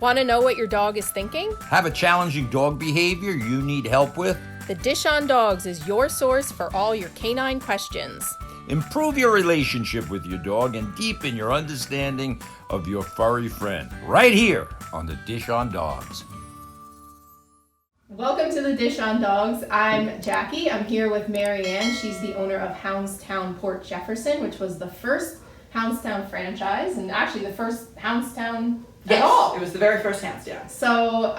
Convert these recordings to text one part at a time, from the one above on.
Want to know what your dog is thinking? Have a challenging dog behavior you need help with? The Dish on Dogs is your source for all your canine questions. Improve your relationship with your dog and deepen your understanding of your furry friend. Right here on the Dish on Dogs. Welcome to the Dish on Dogs. I'm Jackie. I'm here with Marianne. She's the owner of Hounds Town Port Jefferson, which was the first Hounds Town franchise and actually the first Hounds Town at all. It was the very first Hounds Town. So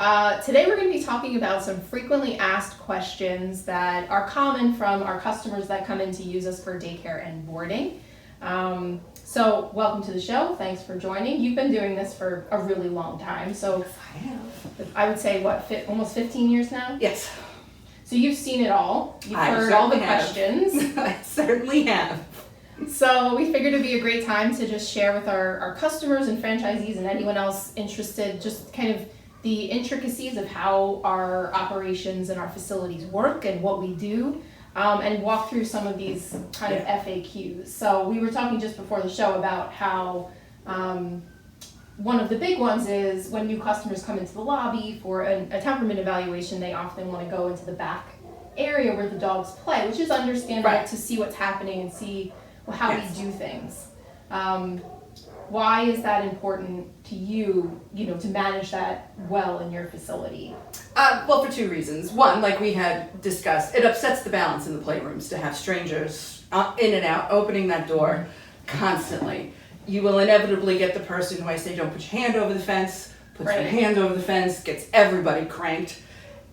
today we're going to be talking about some frequently asked questions that are common from our customers that come in to use us for daycare and boarding. So welcome to the show. Thanks for joining. You've been doing this for a really long time. So I have. I would say, almost 15 years now? Yes. So you've seen it all. You've I heard all the certainly have. questions. I certainly have. So we figured it'd be a great time to just share with our customers and franchisees and anyone else interested just kind of the intricacies of how our operations and our facilities work and what we do, and walk through some of these kind of FAQs. So we were talking just before the show about how one of the big ones is when new customers come into the lobby for a temperament evaluation, they often want to go into the back area where the dogs play, which is understandable Right. to see what's happening and see how Yes. we do things. Why is that important to you, to manage that well in your facility? Well, for two reasons. One, like we had discussed, it upsets the balance in the playrooms to have strangers in and out, opening that door constantly. You will inevitably get the person who I say, don't put your hand over the fence, puts Right. their hand over the fence, gets everybody cranked.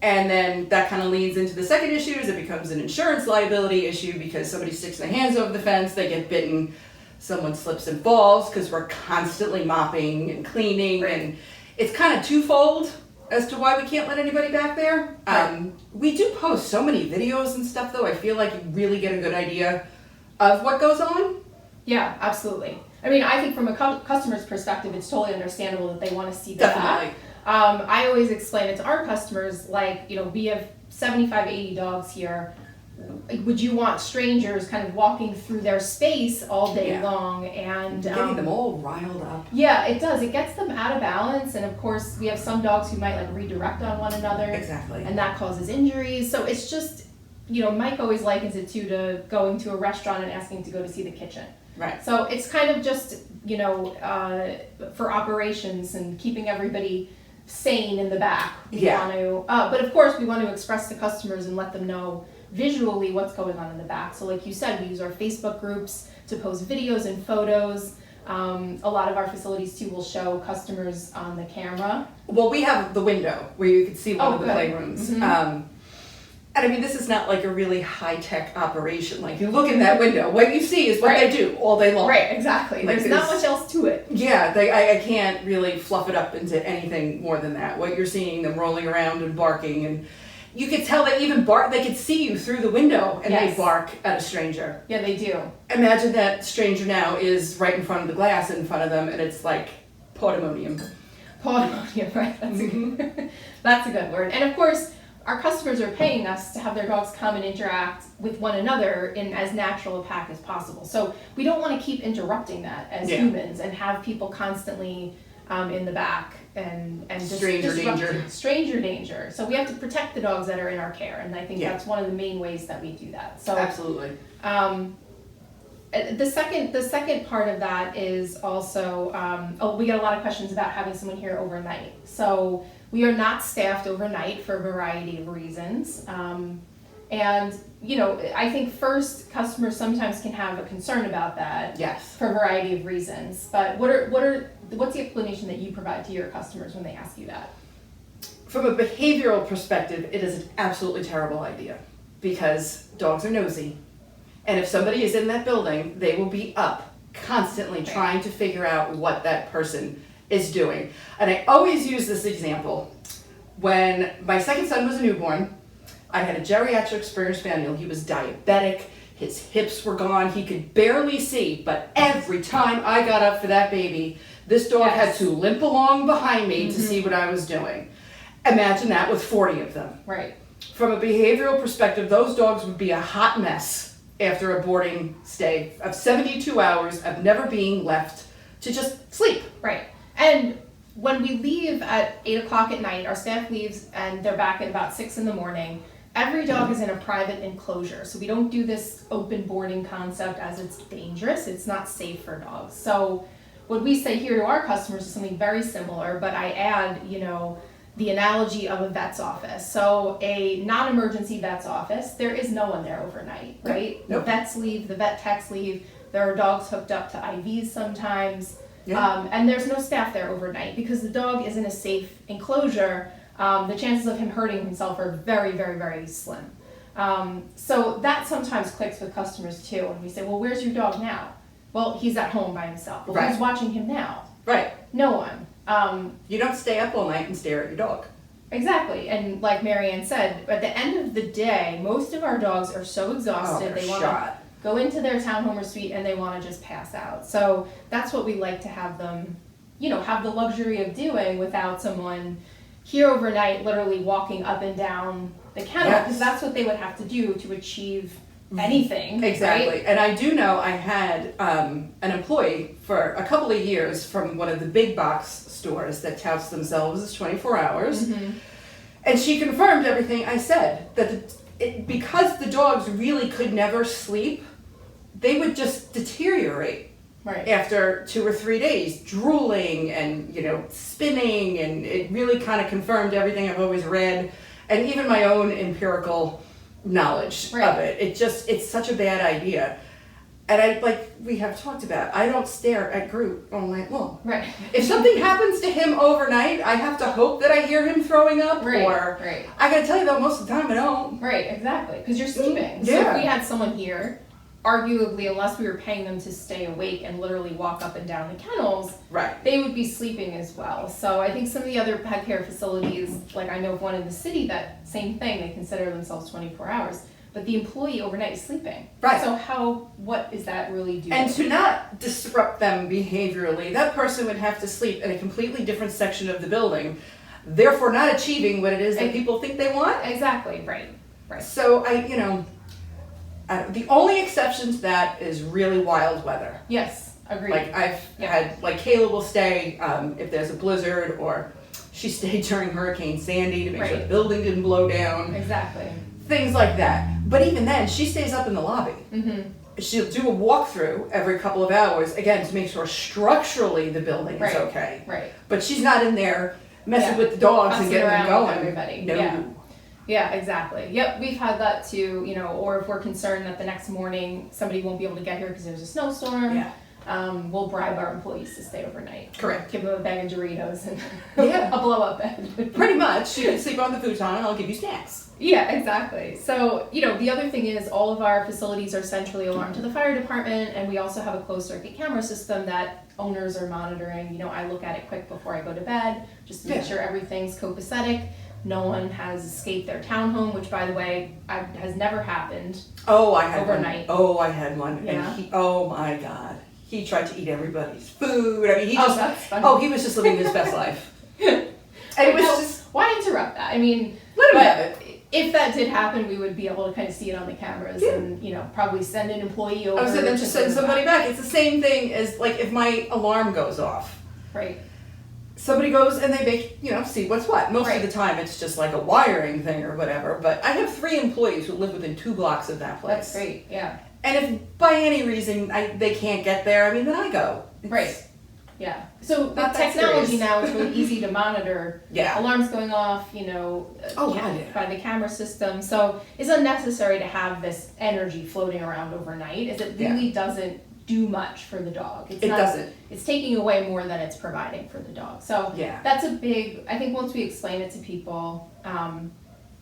And then that kind of leads into the second issue, is it becomes an insurance liability issue because somebody sticks their hands over the fence, they get bitten, someone slips and falls because we're constantly mopping and cleaning, Right. and it's kind of twofold as to why we can't let anybody back there. Right. We do post so many videos and stuff though, I feel like you really get a good idea of what goes on. Yeah, absolutely. I mean, I think from a customer's perspective, it's totally understandable that they want to see that. Definitely. I always explain it to our customers, like, we have 75, 80 dogs here. Would you want strangers kind of walking through their space all day Yeah. long? And Getting them all riled up. yeah, it does. It gets them out of balance. And of course, we have some dogs who might like redirect on one another. Exactly. And that causes injuries. So it's just, Mike always likens it to going to a restaurant and asking to go to see the kitchen. Right. So it's kind of just, for operations and keeping everybody sane in the back. We Yeah. want to, but of course we want to express to customers and let them know visually what's going on in the back. So like you said, we use our Facebook groups to post videos and photos. A lot of our facilities too will show customers on the camera. Well, we have the window where you can see one of the good. playrooms. Mhm. And I mean, this is not like a really high-tech operation. Like, you look in that window, what you see is what Right. they do all day long. Right, exactly. Like There's not this- much else to it. Yeah, I can't really fluff it up into anything more than that. What you're seeing, them rolling around and barking, and you could tell they even bark, they could see you through the window and Yes. they bark at a stranger. Yeah, they do. Imagine that stranger now is right in front of the glass in front of them, and it's like pandemonium. Pandemonium, right? That's a good word. And of course, our customers are paying us to have their dogs come and interact with one another in as natural a pack as possible. So we don't want to keep interrupting that as Yeah. humans and have people constantly in the back and just Stranger disrupt- danger. Stranger danger. So we have to protect the dogs that are in our care, and I think Yeah. that's one of the main ways that we do that. So Absolutely. the second part of that is also, we get a lot of questions about having someone here overnight. So we are not staffed overnight for a variety of reasons. And, I think first customers sometimes can have a concern about that Yes. for a variety of reasons. But what's the explanation that you provide to your customers when they ask you that? From a behavioral perspective, it is an absolutely terrible idea because dogs are nosy. And if somebody is in that building, they will be up constantly trying to figure out what that person is doing. And I always use this example. When my second son was a newborn, I had a geriatric Springer Spaniel. He was diabetic. His hips were gone. He could barely see. But every time I got up for that baby, this dog had to limp along behind me to see what I was doing. Imagine that with 40 of them. Right. From a behavioral perspective, those dogs would be a hot mess after a boarding stay of 72 hours of never being left to just sleep. Right. And when we leave at 8 o'clock at night, our staff leaves and they're back at about 6 in the morning. Every dog is in a private enclosure, so we don't do this open boarding concept as it's dangerous. It's not safe for dogs. So what we say here to our customers is something very similar, but I add, the analogy of a vet's office. So a non-emergency vet's office, there is no one there overnight, right? Nope. The vets leave, the vet techs leave, there are dogs hooked up to IVs sometimes, Yeah. and there's no staff there overnight because the dog is in a safe enclosure. The chances of him hurting himself are very, very, very slim. So that sometimes clicks with customers too. And we say, well, where's your dog now? Well, he's at home by himself. Well, Right. who's watching him now? Right. No one. You don't stay up all night and stare at your dog. Exactly. And like Marianne said, at the end of the day, most of our dogs are so exhausted, they're they want to shot. go into their townhome or suite and they want to just pass out. So that's what we like to have them, have the luxury of doing without someone here overnight literally walking up and down the kennel, Yes. because that's what they would have to do to achieve anything. Exactly. Right? And I do know I had an employee for a couple of years from one of the big box stores that touts themselves as 24 hours. Mm-hmm. And she confirmed everything I said, that because the dogs really could never sleep, they would just deteriorate. Right. After 2 or 3 days, drooling and, spinning, and it really kind of confirmed everything I've always read, and even my own empirical knowledge Right. of it. It's such a bad idea. And like we have talked about, I don't stare at Groot all night long. Right. If something happens to him overnight, I have to hope that I hear him throwing up, Right. or Right. I gotta tell you though, most of the time I don't. Right, exactly, because you're sleeping. So Yeah. if we had someone here, arguably, unless we were paying them to stay awake and literally walk up and down the kennels, Right. they would be sleeping as well. So I think some of the other pet care facilities, like I know of one in the city, that same thing, they consider themselves 24 hours, but the employee overnight is sleeping. Right. So what is that really doing? And to not disrupt them behaviorally, that person would have to sleep in a completely different section of the building, therefore not achieving what it is that people think they want. Exactly, right. So the only exception to that is really wild weather. Yes, agreed. Like I've Yeah. had, like Kayla will stay if there's a blizzard, or she stayed during Hurricane Sandy to make sure Right. the building didn't blow down. Exactly. Things like that. But even then, she stays up in the lobby. Mm-hmm. She'll do a walkthrough every couple of hours, again, to make sure structurally the building Right. is okay. Right. But she's not in there messing Yeah. with the dogs and Fussing getting them around going. with everybody. No. Yeah. Yeah, exactly. Yep, we've had that too, or if we're concerned that the next morning somebody won't be able to get here because there's a snowstorm, Yeah. we'll bribe our employees to stay overnight. Correct. Give them a bag of Doritos and Yeah. a blow-up bed. Pretty much. You can sleep on the futon and I'll give you snacks. Yeah, exactly. So, the other thing is all of our facilities are centrally alarmed to the fire department, and we also have a closed circuit camera system that owners are monitoring. I look at it quick before I go to bed, just to make Yeah. sure everything's copacetic. No one has escaped their townhome, which, by the way, has never happened. Oh, I had Overnight. one. Oh, I had one. Yeah. And oh my God. He tried to eat everybody's food. I mean, That's funny. he was just living his best life. And it was Now, just, why interrupt that? I mean, let him but have it. if that did happen, we would be able to kind of see it on the cameras Yeah. and, probably send an employee over. I was then to just send bring somebody it back. It's the same thing as like if my alarm goes off. Right. Somebody goes and they make, see what's what. Most Right. of the time it's just like a wiring thing or whatever. But I have 3 employees who live within 2 blocks of that place. That's great, yeah. And if by any reason they can't get there, then I go. It's- Right. Yeah. So the Not that technology serious. now is really easy to monitor. Yeah. Alarms going off, Oh, God, yeah. by the camera system. So it's unnecessary to have this energy floating around overnight, as it really doesn't do much for the dog. It's It doesn't. It's taking away more than it's providing for the dog. So Yeah. that's a big, I think once we explain it to people,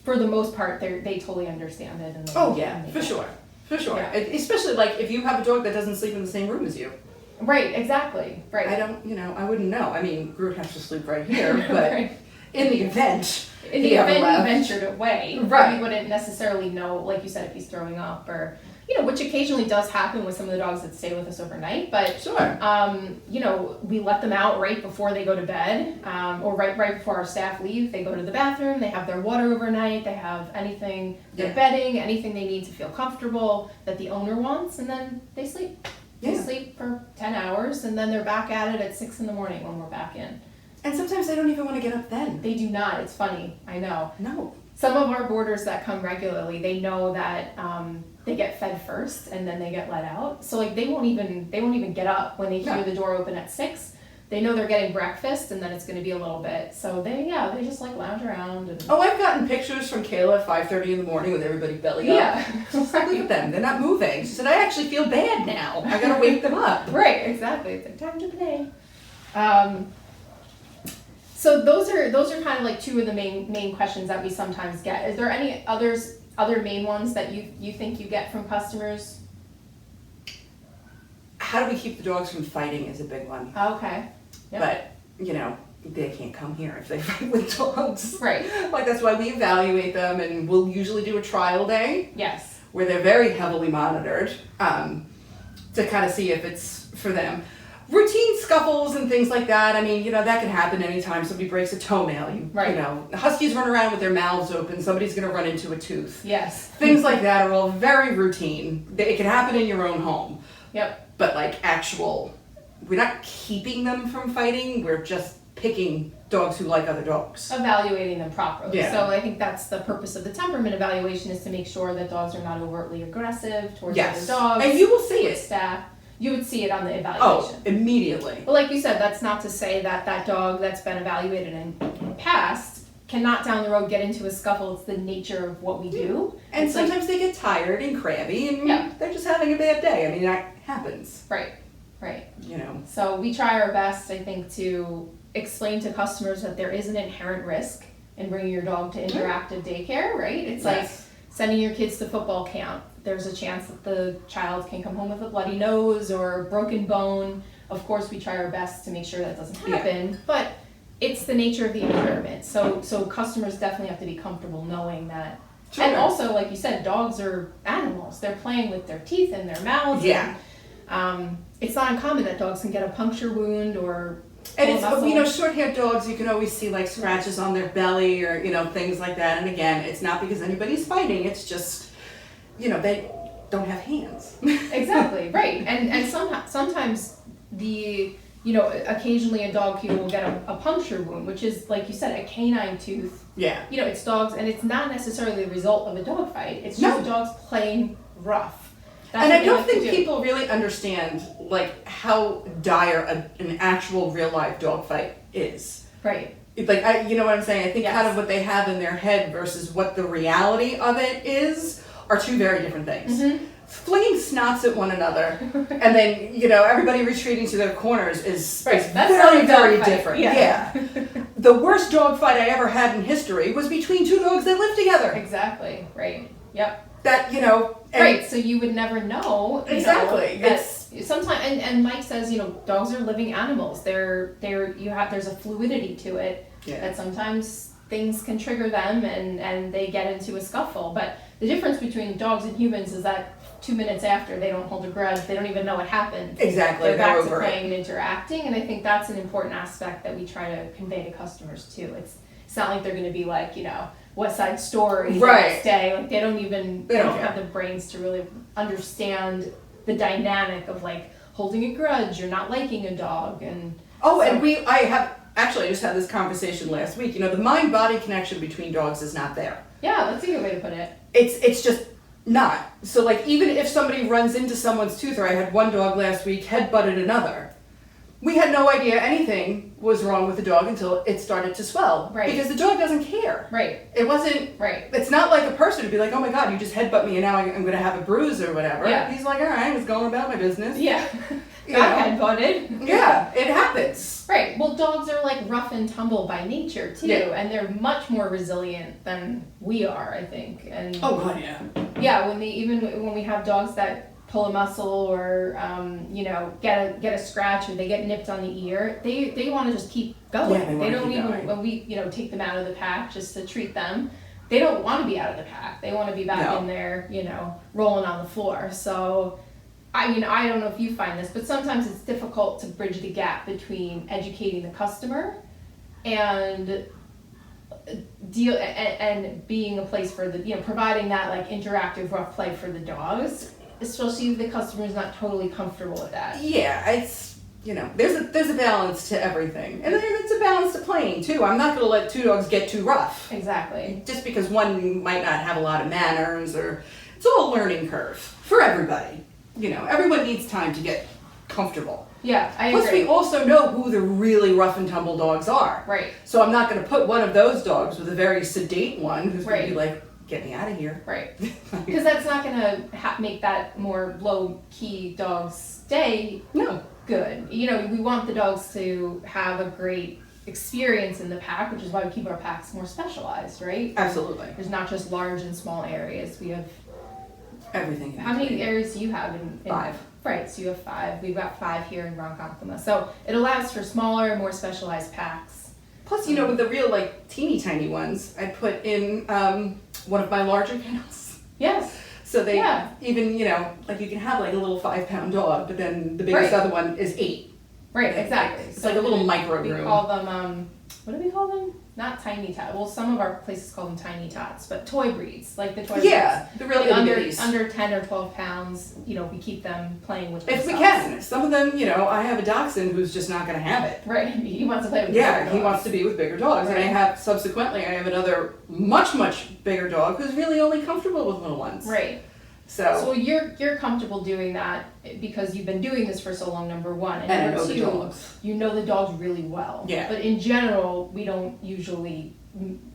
for the most part, they totally understand it. And Oh yeah, and they for get it. sure. For sure. Yeah. Especially like if you have a dog that doesn't sleep in the same room as you. Right, exactly. Right. I don't, I wouldn't know. I mean, Groot has to sleep right here, but Right. in the event In the he ever event left. he ventured away, Right. we wouldn't necessarily know, like you said, if he's throwing up or, which occasionally does happen with some of the dogs that stay with us overnight. But, Sure. we let them out right before they go to bed, or right before our staff leave. They go to the bathroom, they have their water overnight, they have anything, their Yeah. bedding, anything they need to feel comfortable that the owner wants, and then they sleep. They Yeah. sleep for 10 hours, and then they're back at it at 6 in the morning when we're back in. And sometimes they don't even want to get up then. They do not. It's funny. I know. No. Some of our boarders that come regularly, they know that they get fed first and then they get let out. So like they won't even get up when they hear the door open at 6. They know they're getting breakfast and then it's going to be a little bit. So they just like lounge around. And Oh, I've gotten pictures from Kayla at 5:30 in the morning with everybody belly up. Yeah. Look at them. They're not moving. She said, I actually feel bad now. I got to wake them up. Right, exactly. It's like time to play. So those are kind of like two of the main questions that we sometimes get. Is there any other main ones that you think you get from customers? How do we keep the dogs from fighting is a big one. Okay. Yep. But, they can't come here if they fight with dogs. Right. Like, that's why we evaluate them, and we'll usually do a trial day Yes. where they're very heavily monitored to kind of see if it's for them. Routine scuffles and things like that, I mean, that can happen anytime somebody breaks a toenail. Right. Huskies run around with their mouths open, somebody's going to run into a tooth. Yes. Things like that are all very routine. It can happen in your own home. Yep. But like we're not keeping them from fighting, we're just picking dogs who like other dogs. Evaluating them properly. Yeah. So I think that's the purpose of the temperament evaluation, is to make sure that dogs are not overtly aggressive towards other dogs. And you will see it. Staff. You would see it on the Oh, evaluation. immediately. But like you said, that's not to say that dog that's been evaluated and passed cannot down the road get into a scuffle. It's the nature of what we do. And It's sometimes they get tired and crabby and Yeah. they're just having a bad day. I mean, that happens. Right. So we try our best, I think, to explain to customers that there is an inherent risk in bringing your dog to interactive daycare, right? It's like sending your kids to football camp. There's a chance that the child can come home with a bloody nose or a broken bone. Of course, we try our best to make sure that doesn't happen, but it's the nature of the environment. So customers definitely have to be comfortable knowing that. Sure. And also, like you said, dogs are animals. They're playing with their teeth in their mouths. Yeah. And, it's not uncommon that dogs can get a puncture wound or And it's, short-haired dogs, you can always see like scratches on their belly or, things like that. And again, it's not because anybody's fighting, it's just, they don't have hands. Exactly, right. And sometimes occasionally a dog will get a puncture wound, which is, like you said, a canine tooth. Yeah. It's dogs, and it's not necessarily the result of a dog fight. It's just dogs playing rough. And I don't think people really understand like how dire an actual real life dog fight is. Right. Like you know what I'm saying? I think kind of what they have in their head versus what the reality of it is are two very different things. Mm-hmm. Flinging snots at one another and then everybody retreating to their corners is very, very different. Yeah. The worst dog fight I ever had in history was between two dogs that lived together. Exactly. Right. Yep. That right, so you would never know. Exactly. It's sometimes, and Mike says, dogs are living animals. There's a fluidity to it that sometimes things can trigger them and they get into a scuffle. But the difference between dogs and humans is that 2 minutes after, they don't hold a grudge. They don't even know what happened. Exactly. They're back to playing and interacting, and I think that's an important aspect that we try to convey to customers too. It's not like they're going to be like, West Side Story the next day. Like they don't have the brains to really understand the dynamic of like holding a grudge or not liking a dog. And I just had this conversation last week. The mind-body connection between dogs is not there. Yeah, that's a good way to put it. It's just not. So like even if somebody runs into someone's tooth, or I had one dog last week head-butted another, we had no idea anything was wrong with the dog until it started to swell. Right. Because the dog doesn't care. Right. It wasn't. Right. It's not like a person to be like, oh my God, you just headbutt me and now I'm going to have a bruise or whatever. Yeah. He's like, all right, I was going about my business. Yeah. Got headbutted. Yeah, it happens. Right. Well, dogs are like rough and tumble by nature too, and they're much more resilient than we are, I think. And oh God, yeah. Yeah, when we have dogs that pull a muscle or get a scratch or they get nipped on the ear, they want to just keep going. Yeah, they don't even when we take them out of the pack just to treat them, they don't want to be out of the pack. They want to be back in there, rolling on the floor. So I don't know if you find this, but sometimes it's difficult to bridge the gap between educating the customer and being a place for the providing that like interactive rough play for the dogs, especially if the customer is not totally comfortable with that. Yeah, there's a balance to everything, and it's a balance to playing too. I'm not going to let two dogs get too rough. Exactly. Just because one might not have a lot of manners, or it's all a learning curve for everybody. Everyone needs time to get comfortable. Yeah, I Plus, agree. we also know who the really rough and tumble dogs are. Right. So I'm not going to put one of those dogs with a very sedate one who's going to be Right. like, get me out of here. Right. Because that's not going to make that more low-key dog stay No. good. We want the dogs to have a great experience in the pack, which is why we keep our packs more specialized, right? Absolutely. There's not just large and small areas. We have, Everything. in how many between. areas do you have in 5. Right, so you have 5. We've got 5 here in Ronkonkoma. So it allows for smaller, more specialized packs. Plus, with the real, teeny tiny ones, I put in one of my larger kennels. Yes. So they Yeah. even, you can have a little 5-pound dog, but then the biggest Right. other one is 8. Right, exactly. It's like a little micro We room. call them, what do we call them? Not tiny tots. Well, some of our places call them tiny tots, but toy breeds, like the toy Yeah, the real breeds. Like itty-bitties. under 10 or 12 pounds, we keep them playing with If we themselves. can. Some of them, I have a dachshund who's just not going to have it. Right, he wants to play with Yeah, bigger he dogs. wants to be with bigger dogs. And I Right. have another much, much bigger dog who's really only comfortable with little ones. Right. So So you're comfortable doing that because you've been doing this for so long, number one. And I number know the two, dogs. you know the dogs really well. Yeah. But in general, we don't usually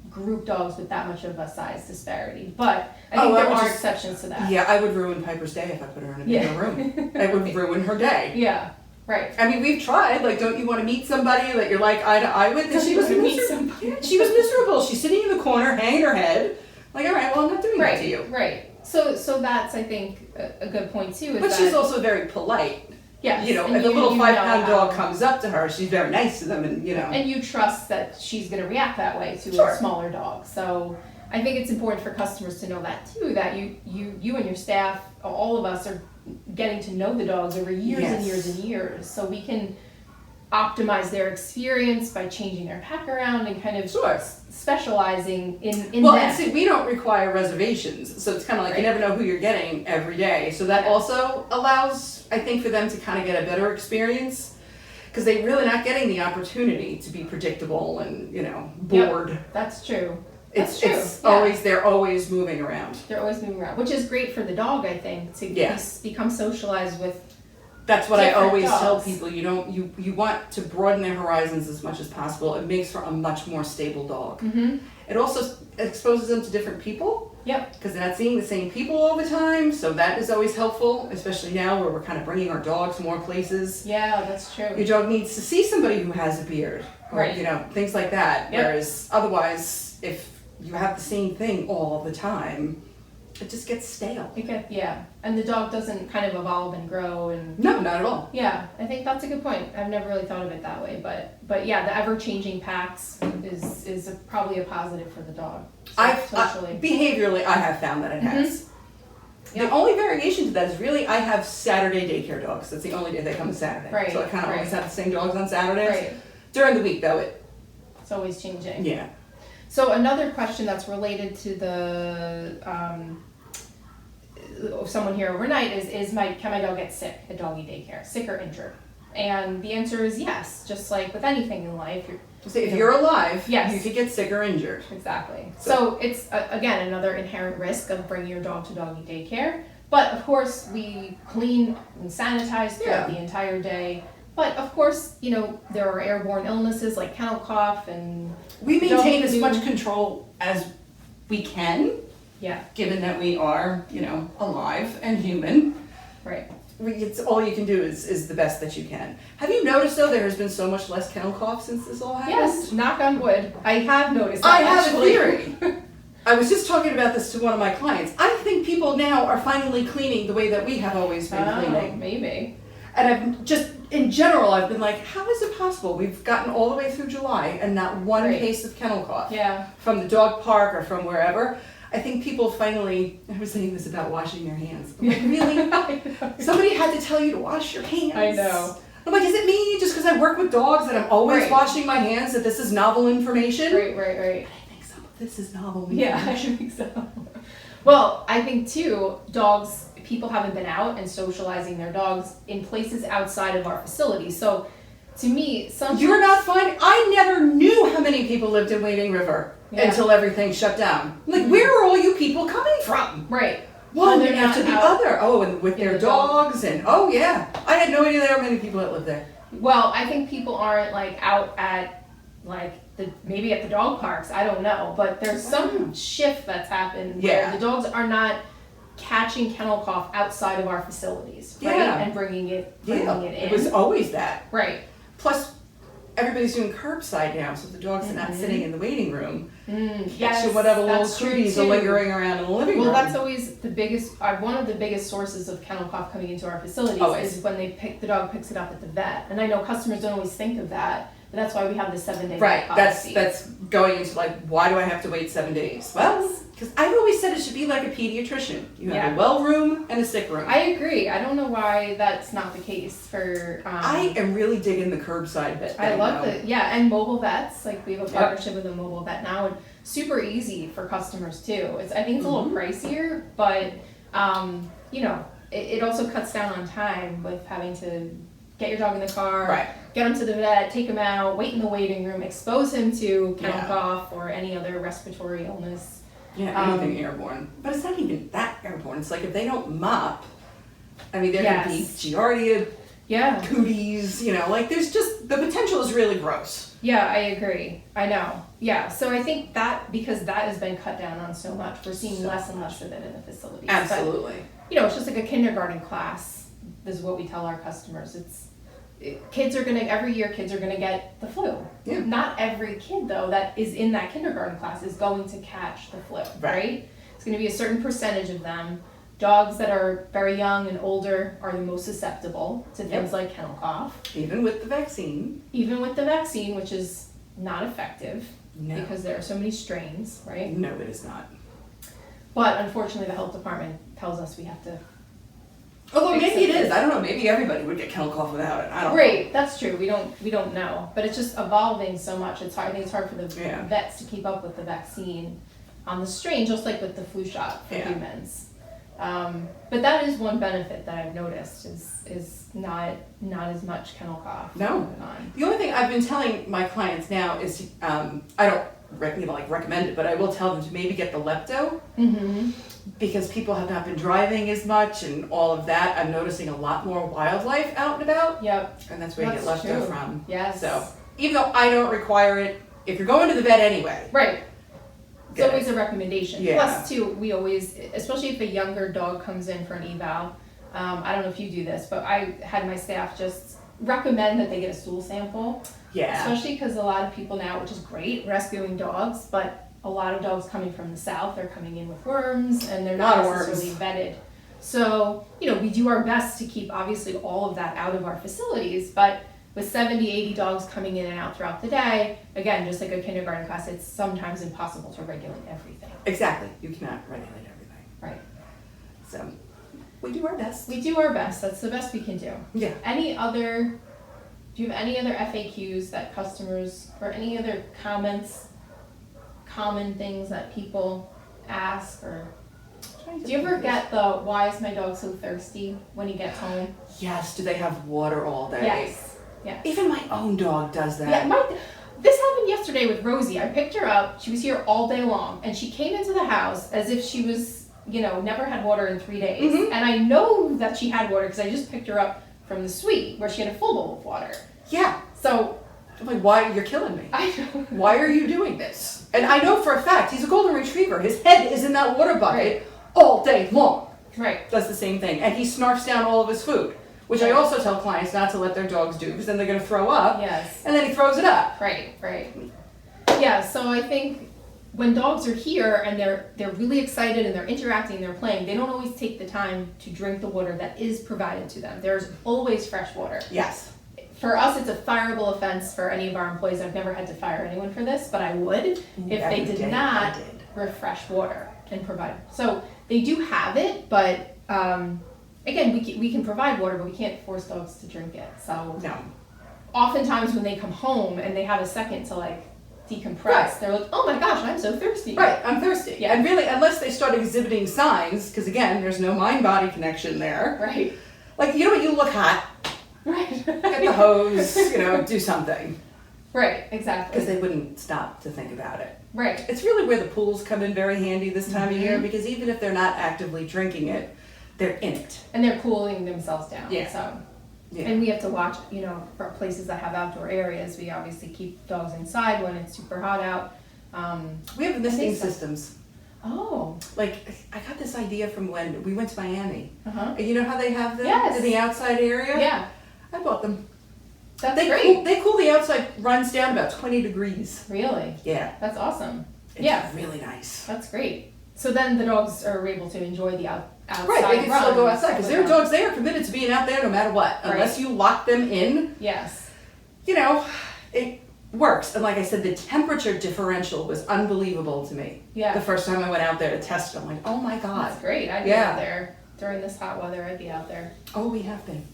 group dogs with that much of a size disparity. But I think there are exceptions to that. Yeah, I would ruin Piper's day if I put her in a bigger room. I would ruin her day. Yeah. Right. I mean, we've tried. Don't you want to meet somebody that you're like eye to eye with? And Don't she you was wanna meet miserable. somebody? Yeah, she was miserable. She's sitting in the corner, hanging her head. Like, all right, well, I'm not doing that to you. Right. So that's, I think, a good point too. Is But that, she's also very polite. yes, If and a little you 5-pound know dog how- comes up to her, she's very nice to them, and and you trust that she's going to react that way to Sure. a smaller dog. So I think it's important for customers to know that too. That you and your staff, all of us, are getting to know the dogs over years and Yes. years and years, so we can optimize their experience by changing their pack around and kind of Sure. specializing in Well, them. and see, we don't require reservations, so it's kind of like you Right. never know who you're getting every day. So that Yeah. also allows, I think, for them to kind of get a better experience, because they're really not getting the opportunity to be predictable and bored. That's true. It's That's true, yeah. always they're always moving around. They're always moving around, which is great for the dog, I think, to Yes. become socialized with. That's what I Different always tell dogs. people. You want to broaden their horizons as much as possible. It makes for a much more stable dog. Mm-hmm. It also exposes them to different people. Yep. Because they're not seeing the same people all the time, so that is always helpful, especially now where we're kind of bringing our dogs more places. Yeah, that's true. Your dog needs to see somebody who has a beard, or Right. things like that. Yep. Whereas otherwise, if you have the same thing all the time, it just gets stale. Yeah, and the dog doesn't kind of evolve and grow and. No, not at all. Yeah, I think that's a good point. I've never really thought of it that way, but yeah, the ever-changing packs is probably a positive for the dog. Socially. Behaviorally, I have found that it has. Yep. The only variation to that is really I have Saturday daycare dogs. That's the only day they come on Saturday. Right, So I kind of right. always have the same dogs on Saturdays. Right, During the week, though, it's always changing. yeah. So another question that's related to the someone here overnight is can my dog get sick at doggy daycare, sick or injured? And the answer is yes. Just like with anything in life, So if you're alive, Yes. you could get sick or injured. exactly. So it's again another inherent risk of bringing your dog to doggy daycare. But of course, we clean and sanitize throughout Yeah. the entire day. But of course, there are airborne illnesses like kennel cough and We maintain as Don't much do- control as we can, yeah, given that we are, alive and human. right. It's all you can do is the best that you can. Have you noticed though there has been so much less kennel cough since this all happened? Yes, knock on wood. I have noticed that. I have a actually. theory. I was just talking about this to one of my clients. I think people now are finally cleaning the way that we have always been Oh, cleaning. maybe. And I've just, in general, I've been like, how is it possible? We've gotten all the way through July and not one Right. case of kennel cough Yeah. from the dog park or from wherever. I think people finally, I was saying this about washing their hands. I'm like, really? Somebody had to tell you to wash your hands. I know. I'm like, is it me just because I work with dogs that I'm always Right. washing my hands that this is novel information? Right. I think some of this is novel Yeah, I information. think so. Well, I think too, dogs people haven't been out and socializing their dogs in places outside of our facility. So to me, sometimes You're not finding. I never knew how many people lived in Wading River until everything shut down. Like, where are all you people coming from? right. One They're not after the out. other. Oh, and with their the dogs, and oh yeah, I had no idea there were many people that lived there. Well, I think people aren't like out at like maybe at the dog parks. I don't know, but there's some shift that's happened where Yeah. the dogs are not catching kennel cough outside of our facilities, right? Yeah. And bringing it in. It was always that. Right. Plus, everybody's doing curbside now, so the dogs are not sitting in the waiting room. Yes, So whatever little that's true cooties are too. lingering around in the living room. Well, that's always the biggest, one of the biggest sources of kennel cough coming into our facilities Always. is when the dog picks it up at the vet. And I know customers don't always think of that, but that's why we have the 7-day right. vet That's policy. that's going into like, why do I have to wait 7 days? Well, because I've always said it should be like a pediatrician. You have a well room and a sick room. I agree. I don't know why that's not the case for. I am really digging the curbside vet. I thing, love though. it. Yeah, and mobile vets. Like we have a partnership with a mobile vet now, and super easy for customers too. I think it's a little pricier, but you know, it also cuts down on time with having to get your dog in the car, Right. get him to the vet, take him out, wait in the waiting room, expose him to kennel Yeah. cough or any other respiratory illness. Yeah, anything airborne. But it's not even that airborne. It's like if they don't mop, I mean, there could be Yes. Giardia, Yeah. cooties, you know, like there's just, the potential is really gross. Yeah, I agree. I know. Yeah, so I think that because that has been cut down on so much, we're seeing less and less of it in the facilities. But, Absolutely. you know, it's just like a kindergarten class. This is what we tell our customers. Every year kids are gonna get the flu. Yeah. Not every kid though that is in that kindergarten class is going to catch the flu, right? It's gonna be a certain percentage of them. Dogs that are very young and older are the most susceptible to things like kennel cough. Even with the vaccine. Even with the vaccine, which is not effective No. because there are so many strains, right? No, it is not. But unfortunately, the health department tells us we have to. Although maybe it Accept is. I don't know. Maybe everybody would get kennel cough without it. I don't know. Right, that's true. We don't know, but it's just evolving so much. It's hard. I think it's hard for the Yeah. vets to keep up with the vaccine on the strain, just like with the flu shot for Yeah. humans. But that is one benefit that I've noticed is not as much kennel cough No. going on. The only thing I've been telling my clients now is, I don't recommend it, but I will tell them to maybe get the Lepto. Mm-hmm. Because people have not been driving as much and all of that. I'm noticing a lot more wildlife out and about. Yep. And that's where you get That's Lepto true. from. Yes. So even though I don't require it, if you're going to the vet anyway. Right. It's Get always it. a recommendation. Yeah. Plus, too, we always, especially if a younger dog comes in for an eval, I don't know if you do this, but I had my staff just recommend that they get a stool sample. Yeah. Especially because a lot of people now, which is great, rescuing dogs, but a lot of dogs coming from the south are coming in with worms and they're not Lot of necessarily vetted. So, you know, we do our best to keep obviously all of that out of our facilities, but with 70, 80 dogs coming in and out throughout the day, again, just like a kindergarten class, it's sometimes impossible to regulate everything. Exactly. You cannot regulate everything. Right. So we do our best. We do our best. That's the best we can do. Yeah. Do you have any other FAQs that customers, or any other comments, common things that people ask, or do you ever get the "why is my dog so thirsty" when he gets home? Yes. Do they have water all day? Yes. Yeah. Even my own dog does that. Yeah. This happened yesterday with Rosie. I picked her up. She was here all day long, and she came into the house as if she was, never had water in 3 days. Mhm. And I know that she had water because I just picked her up from the suite where she had a full bowl of water. Yeah. So I'm like, why? You're killing me. I know. Why are you doing this? And I know for a fact, he's a golden retriever. His head is in that water bucket all day long. Right. Does the same thing. And he snarfs down all of his food, which I also tell clients not to let their dogs do because then they're going to throw up. Yes. And then he throws it up. Right. Yeah, so I think when dogs are here and they're really excited and they're interacting, they're playing, they don't always take the time to drink the water that is provided to them. There's always fresh water. Yes. For us, it's a fireable offense for any of our employees. I've never had to fire anyone for this, but I would if they did not refresh water and provide. So they do have it, but again, we can provide water, but we can't force dogs to drink it. So No. oftentimes when they come home and they have a second to decompress. Right. They're like, oh my gosh, I'm so thirsty. Right, I'm thirsty. Yeah. And really, unless they start exhibiting signs, because again, there's no mind-body connection there. Right. Like, you know what, you look hot, Right. get the hose, do something. Right, exactly. Because they wouldn't stop to think about it. Right. It's really where the pools come in very handy this time of year, Mhm. because even if they're not actively drinking it, they're in it. And they're cooling themselves down. Yeah. So. Yeah. And we have to watch, for places that have outdoor areas, we obviously keep dogs inside when it's super hot out. We have misting so. systems. Oh. Like, I got this idea from when we went to Miami. Uh-huh. And you know how they have them Yes. in the outside area? Yeah. I bought them. That's They great. they cool the outside runs down about 20 degrees. Really? Yeah. That's awesome. It's Yeah. really nice. That's great. So then the dogs are able to enjoy the outside Right, they can still go runs outside because there are without- dogs they are committed to being out there no matter what. Unless you lock them in, Yes. it works. And like I said, the temperature differential was unbelievable to me. Yeah. The first time I went out there to test it, I'm like, oh my God. That's great. I'd be Yeah. out there during this hot weather. I'd be out there. Oh, we have been.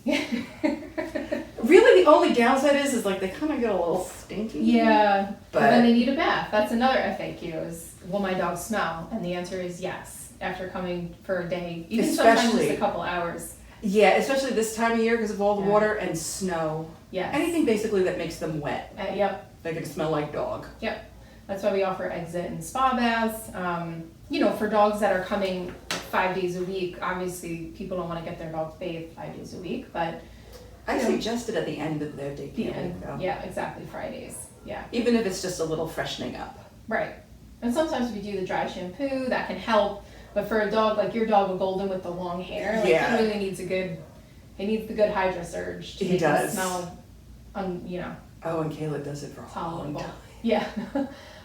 Really, the only downside is like they kind of get a little stinky. Yeah. But then they need a bath. That's another FAQ is, will my dog smell? And the answer is yes. After coming for a day, even sometimes Especially- just a couple hours. yeah, especially this time of year because of all the Yeah. water and snow. Yes. Anything basically that makes them wet. Yep. They're gonna smell like dog. That's why we offer exit and spa baths. For dogs that are coming 5 days a week, obviously people don't want to get their dogs bathed 5 days a week, but I Yeah. suggest it at the end of their day the camping end, though. yeah, exactly, Fridays. Yeah, Even if it's just a little freshening up. right. And sometimes we do the dry shampoo, that can help. But for a dog like your dog, a golden with the long hair, like Yeah. he really needs he needs the good Hydra Surge to He make him does. smell, Oh, and Kayla does it for a long tolerable. time. Yeah,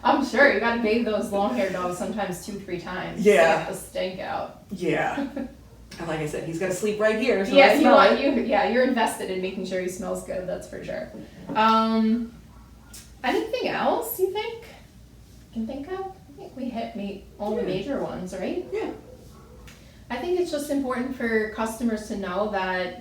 I'm sure you got to bathe those long hair dogs sometimes 2-3 times. Yeah. To get the stink out. Yeah. And like I said, he's gonna sleep right here. So Yeah, I smell it. you're invested in making sure he smells good. That's for sure. Anything else you think? Can think of? I think we hit all the major ones, right? Yeah. I think it's just important for customers to know that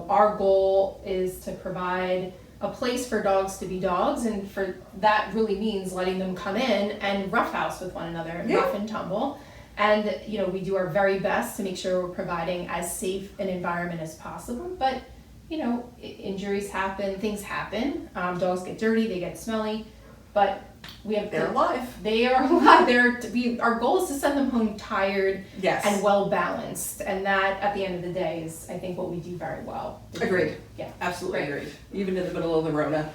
our goal is to provide a place for dogs to be dogs, and for that really means letting them come in and roughhouse with one another and Yeah. rough and tumble. And we do our very best to make sure we're providing as safe an environment as possible. But injuries happen, things happen. Dogs get dirty, they get smelly, but They're alive. They are alive. Our goal is to send them home tired Yes. and well balanced, and that at the end of the day is, I think, what we do very well. Agreed. Yeah. Absolutely Right. agreed. Even in the middle of the Rona.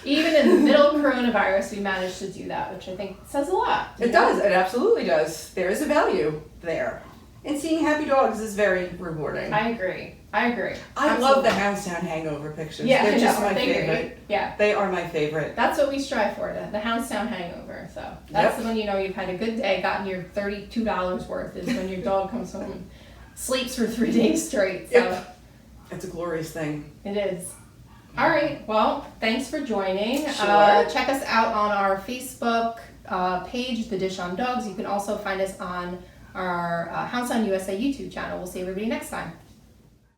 Even in the middle of coronavirus, we managed to do that, which I think says a lot. It does. It absolutely does. There is a value there. And seeing happy dogs is very rewarding. I agree. I love Absolutely. the Hounds Town hangover pictures. Yeah, They're I just know, my aren't they favorite. great? Yeah. They are my favorite. That's what we strive for, the Hounds Town hangover. So that's Yep. when you've had a good day, gotten your $32 worth, is when your dog comes home and sleeps for 3 days straight. So Yep. It's a glorious thing. it is. All right. Well, thanks for joining. Sure. Check us out on our Facebook page, The Dish on Dogs. You can also find us on our Hounds Town USA YouTube channel. We'll see everybody next time.